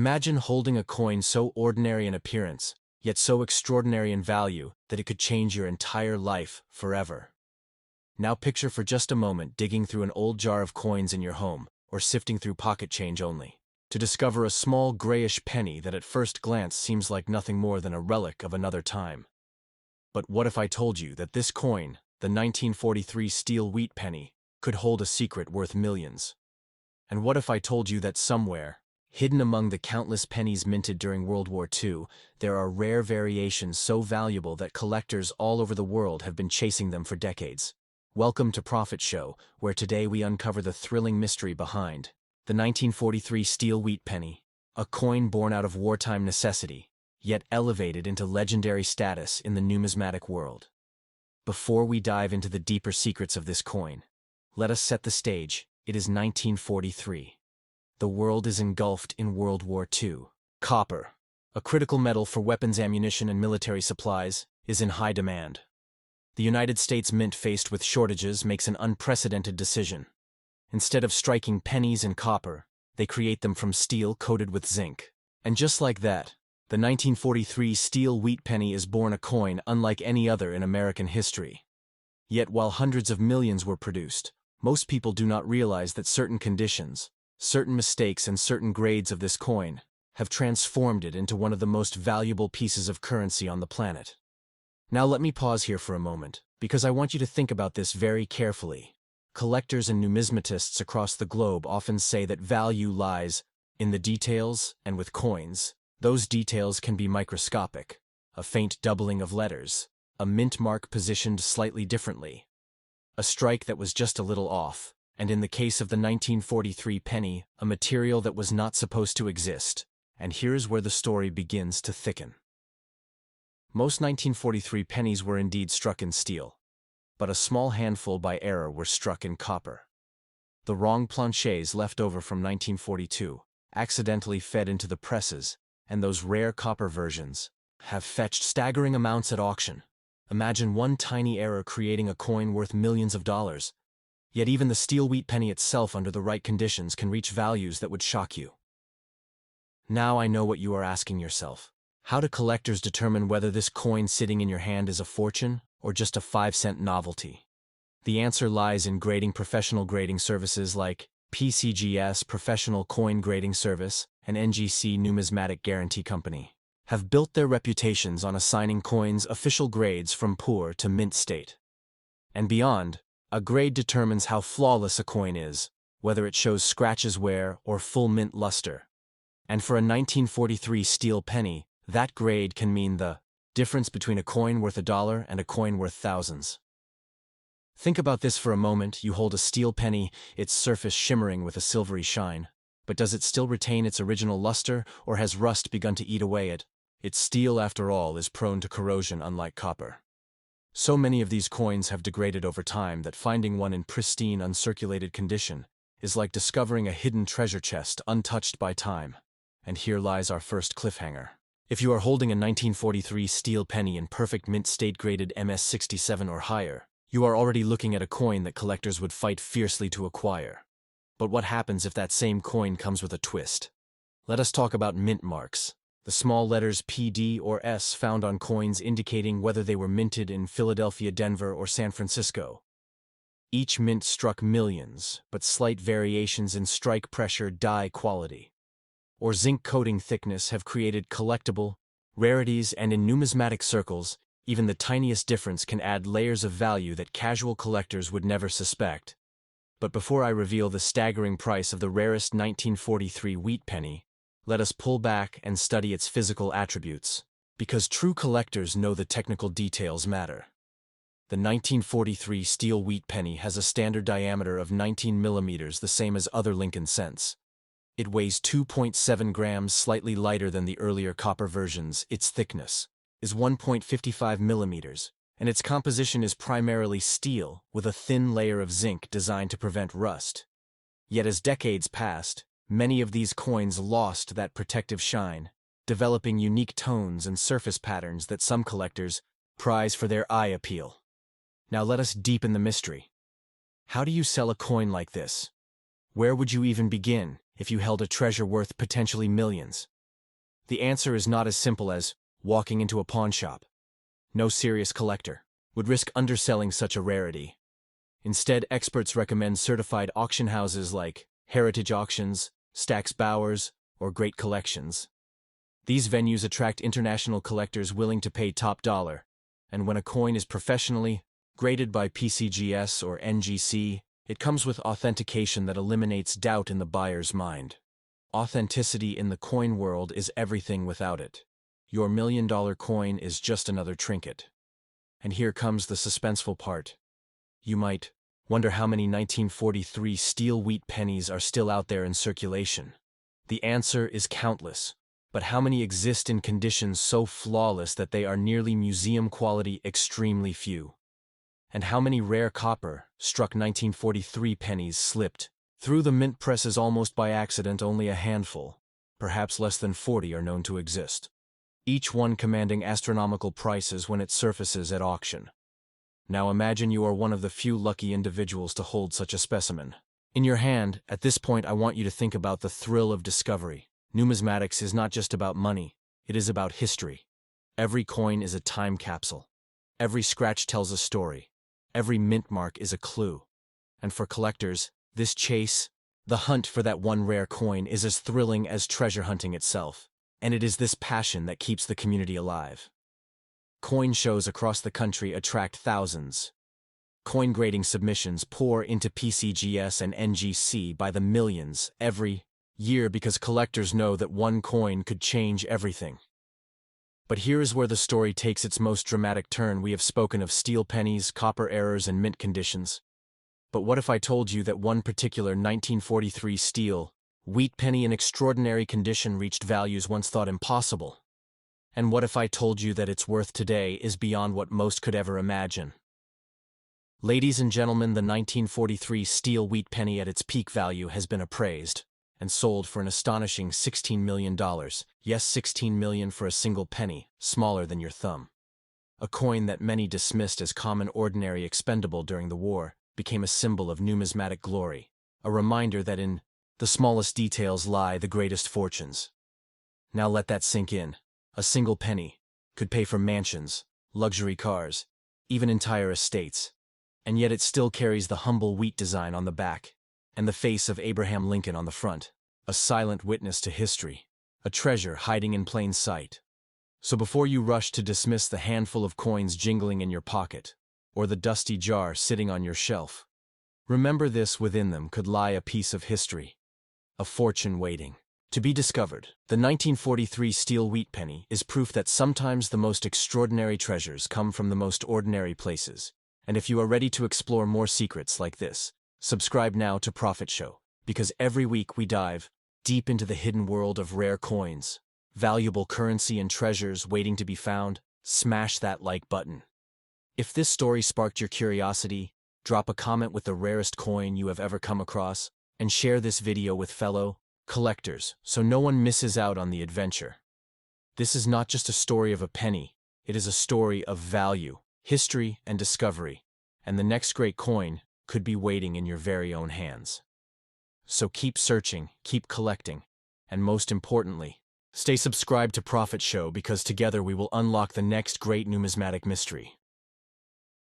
Imagine holding a coin so ordinary in appearance, yet so extraordinary in value that it could change your entire life forever. Now picture for just a moment digging through an old jar of coins in your home, or sifting through pocket change only, to discover a small grayish penny that at first glance seems like nothing more than a relic of another time. But what if I told you that this coin, the 1943 steel wheat penny, could hold a secret worth millions? And what if I told you that somewhere, hidden among the countless pennies minted during World War II, there are rare variations so valuable that collectors all over the world have been chasing them for decades? Welcome to Profit Show, where today we uncover the thrilling mystery behind the 1943 steel wheat penny, a coin born out of wartime necessity, yet elevated into legendary status in the numismatic world. Before we dive into the deeper secrets of this coin, let us set the stage. It is 1943. The world is engulfed in World War II. Copper, a critical metal for weapons ammunition and military supplies, is in high demand. The United States Mint, faced with shortages, makes an unprecedented decision. Instead of striking pennies in copper, they create them from steel coated with zinc. And just like that, the 1943 steel wheat penny is born a coin unlike any other in American history. Yet while hundreds of millions were produced, most people do not realize that certain conditions, certain mistakes, and certain grades of this coin have transformed it into one of the most valuable pieces of currency on the planet. Now let me pause here for a moment, because I want you to think about this very carefully. Collectors and numismatists across the globe often say that value lies in the details, and with coins, those details can be microscopic: a faint doubling of letters, a mint mark positioned slightly differently, a strike that was just a little off, and in the case of the 1943 penny, a material that was not supposed to exist. And here's where the story begins to thicken. Most 1943 pennies were indeed struck in steel, but a small handful by error were struck in copper. The wrong planchets left over from 1942 accidentally fed into the presses, and those rare copper versions have fetched staggering amounts at auction. Imagine one tiny error creating a coin worth millions of dollars. Yet even the steel wheat penny itself, under the right conditions, can reach values that would shock you. Now I know what you are asking yourself. How do collectors determine whether this coin sitting in your hand is a fortune or just a 5-cent novelty? The answer lies in grading. Professional grading services like PCGS, Professional Coin Grading Service, and NGC, Numismatic Guarantee Company, have built their reputations on assigning coins official grades from poor to mint state. And beyond, a grade determines how flawless a coin is, whether it shows scratches, wear, or full mint luster. And for a 1943 steel penny, that grade can mean the difference between a coin worth $1 and a coin worth thousands. Think about this for a moment. You hold a steel penny, its surface shimmering with a silvery shine. But does it still retain its original luster, or has rust begun to eat away at it? Its steel, after all, is prone to corrosion, unlike copper. So many of these coins have degraded over time that finding one in pristine, uncirculated condition is like discovering a hidden treasure chest untouched by time. And here lies our first cliffhanger. If you are holding a 1943 steel penny in perfect mint state, graded MS-67 or higher, you are already looking at a coin that collectors would fight fiercely to acquire. But what happens if that same coin comes with a twist? Let us talk about mint marks. The small letters PD or S found on coins indicating whether they were minted in Philadelphia, Denver, or San Francisco. Each mint struck millions, but slight variations in strike pressure, die quality, or zinc coating thickness have created collectible rarities, and in numismatic circles, even the tiniest difference can add layers of value that casual collectors would never suspect. But before I reveal the staggering price of the rarest 1943 wheat penny, let us pull back and study its physical attributes, because true collectors know the technical details matter. The 1943 steel wheat penny has a standard diameter of 19 millimeters, the same as other Lincoln cents. It weighs 2.7 grams, slightly lighter than the earlier copper versions. Its thickness is 1.55 millimeters, and its composition is primarily steel with a thin layer of zinc designed to prevent rust. Yet as decades passed, many of these coins lost that protective shine, developing unique tones and surface patterns that some collectors prize for their eye appeal. Now let us deepen the mystery. How do you sell a coin like this? Where would you even begin if you held a treasure worth potentially millions? The answer is not as simple as walking into a pawn shop. No serious collector would risk underselling such a rarity. Instead, experts recommend certified auction houses like Heritage Auctions, Stack's Bowers, or Great Collections. These venues attract international collectors willing to pay top dollar, and when a coin is professionally graded by PCGS or NGC, it comes with authentication that eliminates doubt in the buyer's mind. Authenticity in the coin world is everything without it. Your $1,000,000 coin is just another trinket. And here comes the suspenseful part. You might wonder how many 1943 steel wheat pennies are still out there in circulation. The answer is countless, but how many exist in conditions so flawless that they are nearly museum quality? Extremely few. And how many rare copper-struck 1943 pennies slipped through the mint presses almost by accident? Only a handful, perhaps less than 40, are known to exist, each one commanding astronomical prices when it surfaces at auction. Now imagine you are one of the few lucky individuals to hold such a specimen in your hand. At this point, I want you to think about the thrill of discovery. Numismatics is not just about money, it is about history. Every coin is a time capsule. Every scratch tells a story. Every mint mark is a clue. And for collectors, this chase, the hunt for that one rare coin, is as thrilling as treasure hunting itself. And it is this passion that keeps the community alive. Coin shows across the country attract thousands. Coin grading submissions pour into PCGS and NGC by the millions every year because collectors know that one coin could change everything. But here is where the story takes its most dramatic turn. We have spoken of steel pennies, copper errors, and mint conditions. But what if I told you that one particular 1943 steel wheat penny in extraordinary condition reached values once thought impossible? And what if I told you that its worth today is beyond what most could ever imagine? Ladies and gentlemen, the 1943 steel wheat penny at its peak value has been appraised and sold for an astonishing $16 million. Yes, $16 million for a single penny, smaller than your thumb. A coin that many dismissed as common, ordinary, expendable during the war became a symbol of numismatic glory, a reminder that in the smallest details lie the greatest fortunes. Now let that sink in. A single penny could pay for mansions, luxury cars, even entire estates, and yet it still carries the humble wheat design on the back and the face of Abraham Lincoln on the front, a silent witness to history, a treasure hiding in plain sight. So before you rush to dismiss the handful of coins jingling in your pocket, or the dusty jar sitting on your shelf, remember this: within them could lie a piece of history, a fortune waiting to be discovered. The 1943 steel wheat penny is proof that sometimes the most extraordinary treasures come from the most ordinary places. And if you are ready to explore more secrets like this, subscribe now to Profit Show, because every week we dive deep into the hidden world of rare coins, valuable currency, and treasures waiting to be found. Smash that like button. If this story sparked your curiosity, drop a comment with the rarest coin you have ever come across, and share this video with fellow collectors so no one misses out on the adventure. This is not just a story of a penny, it is a story of value, history, and discovery, and the next great coin could be waiting in your very own hands. So keep searching, keep collecting, and most importantly, stay subscribed to Profit Show, because together we will unlock the next great numismatic mystery.